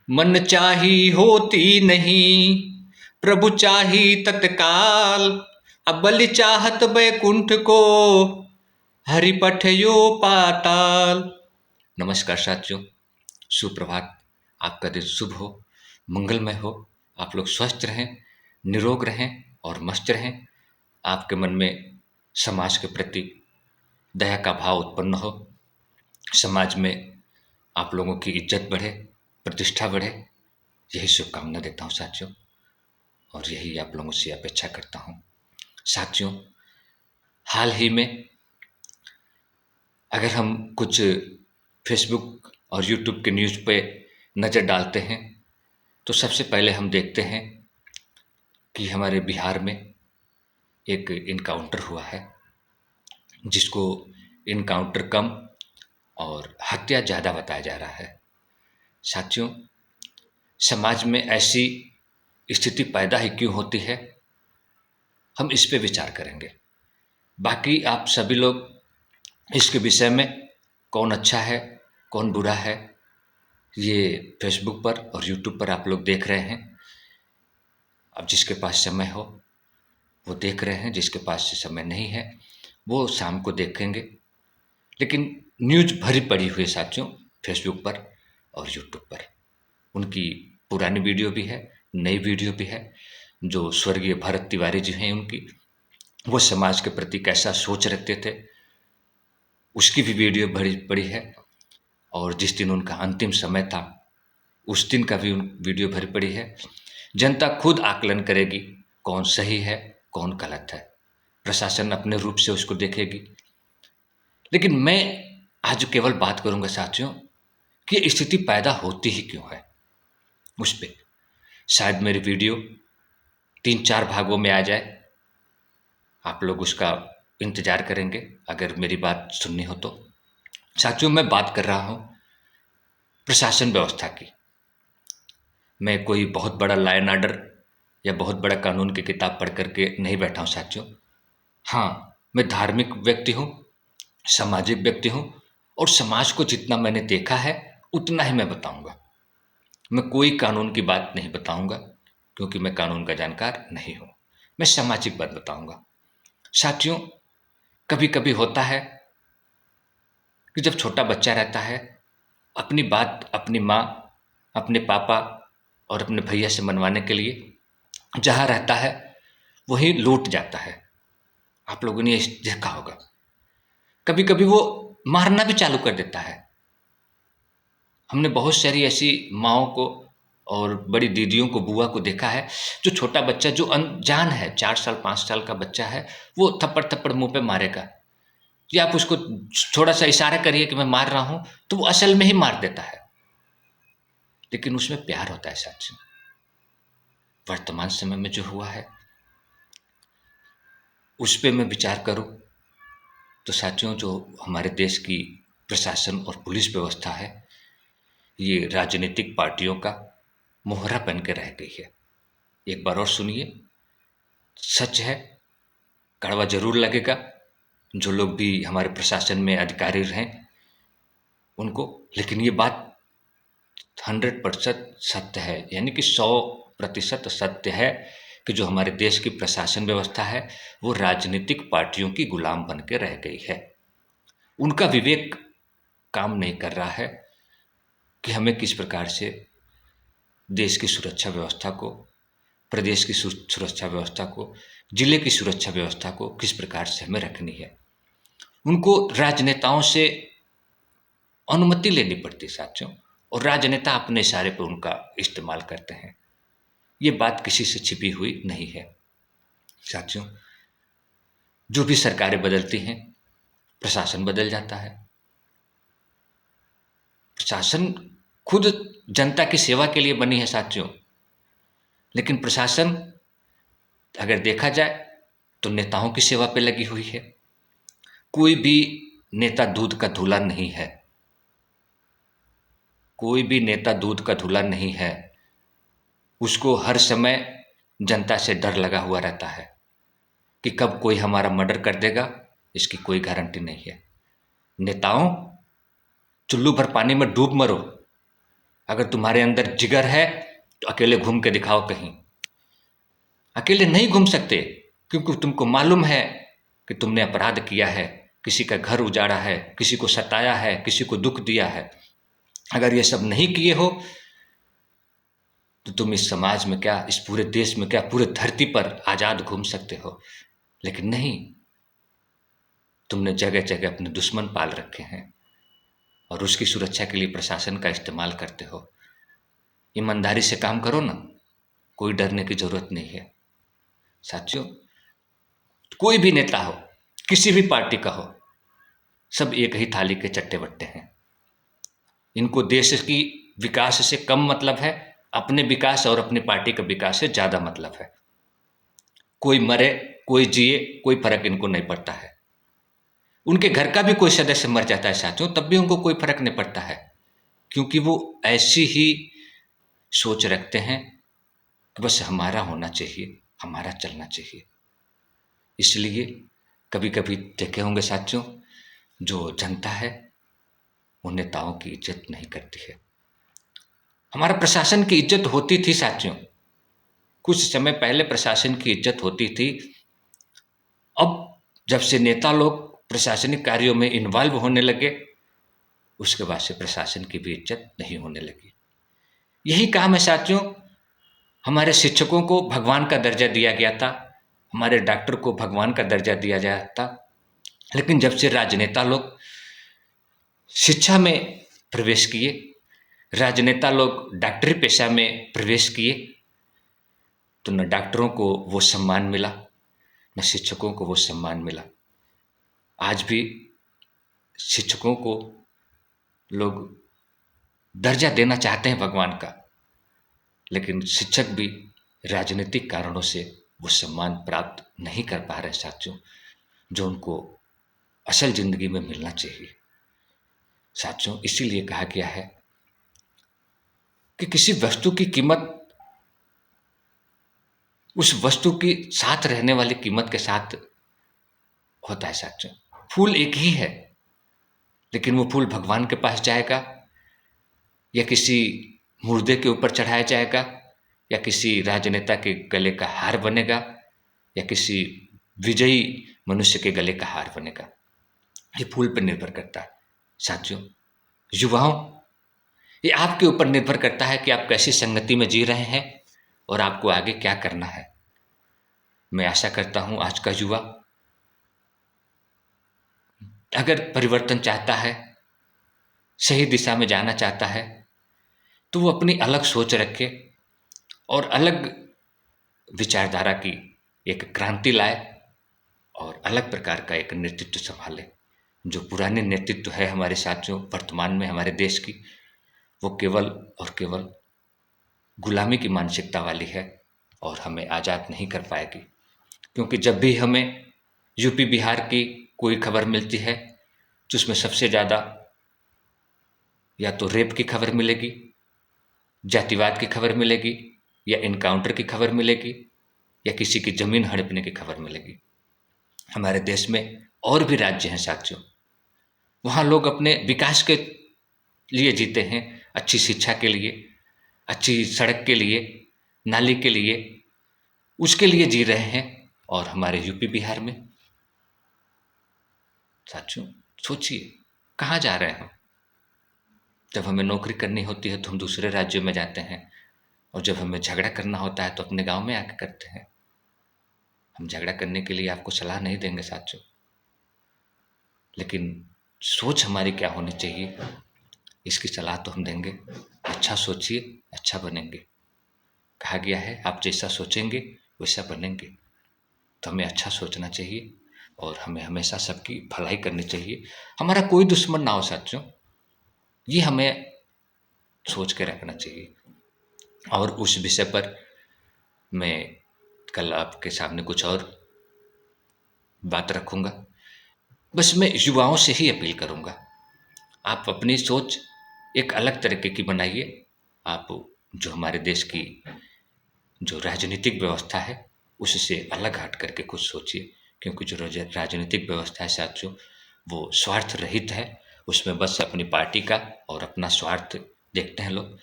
मन चाही होती नहीं, प्रभु चाही तत्काल। अब बलि चाहत बैकुंठ को, हरि पठयो पाताल। नमस्कार साथियों, सुप्रभात। आपका दिन शुभ हो, मंगलमय हो। आप लोग स्वस्थ रहें, निरोग रहें और मस्त रहें। आपके मन में समाज के प्रति दया का भाव उत्पन्न हो, समाज में आप लोगों की इज्जत बढ़े, प्रतिष्ठा बढ़े, यही शुभकामना देता हूँ साथियों, और यही आप लोगों से अपेक्षा करता हूँ। साथियों, हाल ही में अगर हम कुछ फेसबुक और यूट्यूब के न्यूज़ पे नज़र डालते हैं तो सबसे पहले हम देखते हैं कि हमारे बिहार में एक इनकाउंटर हुआ है, जिसको इनकाउंटर कम और हत्या ज़्यादा बताया जा रहा है। साथियों, समाज में ऐसी स्थिति पैदा ही क्यों होती है, हम इस पे विचार करेंगे। बाकी आप सभी लोग इसके विषय में कौन अच्छा है कौन बुरा है, ये फेसबुक पर और यूट्यूब पर आप लोग देख रहे हैं। अब जिसके पास समय हो वो देख रहे हैं, जिसके पास समय नहीं है वो शाम को देखेंगे। लेकिन न्यूज़ भरी पड़ी हुई है साथियों फेसबुक पर और यूट्यूब पर। उनकी पुरानी वीडियो भी है, नई वीडियो भी है। जो स्वर्गीय भरत तिवारी जी हैं, उनकी वो समाज के प्रति कैसा सोच रखते थे उसकी भी वीडियो भरी पड़ी है। और जिस दिन उनका अंतिम समय था उस दिन का भी वीडियो भरी पड़ी है। जनता खुद आकलन करेगी कौन सही है कौन गलत है, प्रशासन अपने रूप से उसको देखेगी। लेकिन मैं आज केवल बात करूंगा साथियों कि ये स्थिति पैदा होती ही क्यों है उस पर। शायद मेरी वीडियो 3-4 भागों में आ जाए, आप लोग उसका इंतजार करेंगे अगर मेरी बात सुननी हो तो। साथियों, मैं बात कर रहा हूं प्रशासन व्यवस्था की। मैं कोई बहुत बड़ा लॉ एंड ऑर्डर या बहुत बड़ा कानून की किताब पढ़ करके नहीं बैठा हूं साथियों। हाँ, मैं धार्मिक व्यक्ति हूं, सामाजिक व्यक्ति हूं, और समाज को जितना मैंने देखा है उतना ही मैं बताऊंगा। मैं कोई कानून की बात नहीं बताऊंगा क्योंकि मैं कानून का जानकार नहीं हूं। मैं सामाजिक बात बताऊंगा। साथियों, कभी कभी होता है कि जब छोटा बच्चा रहता है, अपनी बात अपनी माँ, अपने पापा और अपने भैया से मनवाने के लिए जहाँ रहता है वहीं लौट जाता है। आप लोगों ने ये देखा होगा। कभी कभी वो मारना भी चालू कर देता है। हमने बहुत सारी ऐसी माँओं को और बड़ी दीदियों को, बुआ को देखा है, जो छोटा बच्चा जो अनजान है, 4 साल 5 साल का बच्चा है, वो थप्पड़ थप्पड़ मुंह पे मारेगा, या आप उसको थोड़ा सा इशारा करिए कि मैं मार रहा हूं तो वो असल में ही मार देता है। लेकिन उसमें प्यार होता है साथियों। वर्तमान समय में जो हुआ है उस पर मैं विचार करूं तो साथियों, जो हमारे देश की प्रशासन और पुलिस व्यवस्था है, ये राजनीतिक पार्टियों का मोहरा बन के रह गई है। एक बार और सुनिए, सच है, कड़वा जरूर लगेगा जो लोग भी हमारे प्रशासन में अधिकारी रहे उनको, लेकिन ये बात 100% सत्य है, यानी कि 100% सत्य है कि जो हमारे देश की प्रशासन व्यवस्था है वो राजनीतिक पार्टियों की गुलाम बन के रह गई है। उनका विवेक काम नहीं कर रहा है कि हमें किस प्रकार से देश की सुरक्षा व्यवस्था को, प्रदेश की सुरक्षा व्यवस्था को, जिले की सुरक्षा व्यवस्था को किस प्रकार से हमें रखनी है। उनको राजनेताओं से अनुमति लेनी पड़ती साथियों, और राजनेता अपने इशारे पर उनका इस्तेमाल करते हैं। ये बात किसी से छिपी हुई नहीं है साथियों। जो भी सरकारें बदलती हैं प्रशासन बदल जाता है। प्रशासन खुद जनता की सेवा के लिए बनी है साथियों, लेकिन प्रशासन अगर देखा जाए तो नेताओं की सेवा पे लगी हुई है। कोई भी नेता दूध का धूला नहीं है, कोई भी नेता दूध का धूला नहीं है। उसको हर समय जनता से डर लगा हुआ रहता है कि कब कोई हमारा मर्डर कर देगा, इसकी कोई गारंटी नहीं है। नेताओं, चुल्लू भर पानी में डूब मरो, अगर तुम्हारे अंदर जिगर है तो अकेले घूम के दिखाओ कहीं। अकेले नहीं घूम सकते, क्योंकि तुमको मालूम है कि तुमने अपराध किया है, किसी का घर उजाड़ा है, किसी को सताया है, किसी को दुख दिया है। अगर ये सब नहीं किए हो तो तुम इस समाज में क्या, इस पूरे देश में क्या, पूरे धरती पर आजाद घूम सकते हो। लेकिन नहीं, तुमने जगह जगह अपने दुश्मन पाल रखे हैं और उसकी सुरक्षा के लिए प्रशासन का इस्तेमाल करते हो। ईमानदारी से काम करो ना, कोई डरने की जरूरत नहीं है। साथियों, कोई भी नेता हो, किसी भी पार्टी का हो, सब एक ही थाली के चट्टे बट्टे हैं। इनको देश की विकास से कम मतलब है, अपने विकास और अपनी पार्टी का विकास से ज्यादा मतलब है। कोई मरे कोई जिए, कोई फर्क इनको नहीं पड़ता है। उनके घर का भी कोई सदस्य मर जाता है साथियों, तब भी उनको कोई फर्क नहीं पड़ता है, क्योंकि वो ऐसी ही सोच रखते हैं कि बस हमारा होना चाहिए, हमारा चलना चाहिए। इसलिए कभी कभी देखे होंगे साथियों, जो जनता है वो नेताओं की इज्जत नहीं करती है। हमारा प्रशासन की इज्जत होती थी साथियों, कुछ समय पहले प्रशासन की इज्जत होती थी। अब जब से नेता लोग प्रशासनिक कार्यों में इन्वॉल्व होने लगे, उसके बाद से प्रशासन की भी इज्जत नहीं होने लगी। यही काम है साथियों, हमारे शिक्षकों को भगवान का दर्जा दिया गया था, हमारे डॉक्टर को भगवान का दर्जा दिया गया था। लेकिन जब से राजनेता लोग शिक्षा में प्रवेश किए, राजनेता लोग डॉक्टरी पेशा में प्रवेश किए, तो न डॉक्टरों को वो सम्मान मिला, न शिक्षकों को वो सम्मान मिला। आज भी शिक्षकों को लोग दर्जा देना चाहते हैं भगवान का, लेकिन शिक्षक भी राजनीतिक कारणों से वो सम्मान प्राप्त नहीं कर पा रहे साथियों, जो उनको असल जिंदगी में मिलना चाहिए। साथियों, इसीलिए कहा गया है कि किसी वस्तु की कीमत उस वस्तु की साथ रहने वाली कीमत के साथ होता है साथियों। फूल एक ही है, लेकिन वो फूल भगवान के पास जाएगा या किसी मुर्दे के ऊपर चढ़ाया जाएगा या किसी राजनेता के गले का हार बनेगा या किसी विजयी मनुष्य के गले का हार बनेगा। ये फूल पर निर्भर करता है साथियों। युवाओं, ये आपके ऊपर निर्भर करता है कि आप कैसी संगति में जी रहे हैं और आपको आगे क्या करना है। मैं आशा करता हूं आज का युवा अगर परिवर्तन चाहता है, सही दिशा में जाना चाहता है, तो वो अपनी अलग सोच रखे और अलग विचारधारा की एक क्रांति लाए और अलग प्रकार का एक नेतृत्व संभाले। जो पुराने नेतृत्व है हमारे साथियों वर्तमान में हमारे देश की, वो केवल और केवल गुलामी की मानसिकता वाली है और हमें आज़ाद नहीं कर पाएगी। क्योंकि जब भी हमें यूपी बिहार की कोई खबर मिलती है तो उसमें सबसे ज़्यादा या तो रेप की खबर मिलेगी, जातिवाद की खबर मिलेगी, या इनकाउंटर की खबर मिलेगी, या किसी की जमीन हड़पने की खबर मिलेगी। हमारे देश में और भी राज्य हैं साथियों, वहाँ लोग अपने विकास के लिए जीते हैं, अच्छी शिक्षा के लिए, अच्छी सड़क के लिए, नाली के लिए, उसके लिए जी रहे हैं। और हमारे यूपी बिहार में साथियों सोचिए कहाँ जा रहे हैं हम। जब हमें नौकरी करनी होती है तो हम दूसरे राज्यों में जाते हैं, और जब हमें झगड़ा करना होता है तो अपने गांव में आके करते हैं। हम झगड़ा करने के लिए आपको सलाह नहीं देंगे साथियों, लेकिन सोच हमारी क्या होनी चाहिए इसकी सलाह तो हम देंगे। अच्छा सोचिए, अच्छा बनेंगे। कहा गया है आप जैसा सोचेंगे वैसा बनेंगे। तो हमें अच्छा सोचना चाहिए और हमें हमेशा सबकी भलाई करनी चाहिए। हमारा कोई दुश्मन ना हो साथियों, ये हमें सोच के रखना चाहिए। और उस विषय पर मैं कल आपके सामने कुछ और बात रखूंगा। बस मैं युवाओं से ही अपील करूंगा, आप अपनी सोच एक अलग तरीके की बनाइए। आप जो हमारे देश की जो राजनीतिक व्यवस्था है उससे अलग हट करके कुछ सोचिए, क्योंकि जो राजनीतिक व्यवस्था है साथियों वो स्वार्थ रहित है। उसमें बस अपनी पार्टी का और अपना स्वार्थ देखते हैं लोग।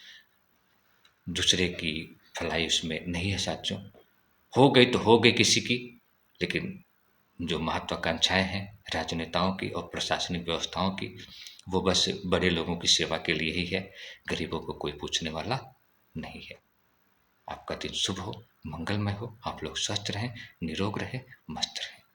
दूसरे की भलाई उसमें नहीं है साथियों। हो गई तो हो गई किसी की, लेकिन जो महत्वाकांक्षाएं हैं राजनेताओं की और प्रशासनिक व्यवस्थाओं की, वो बस बड़े लोगों की सेवा के लिए ही है, गरीबों को कोई पूछने वाला नहीं है। आपका दिन शुभ हो, मंगलमय हो, आप लोग स्वस्थ रहें, निरोग रहें, मस्त रहें।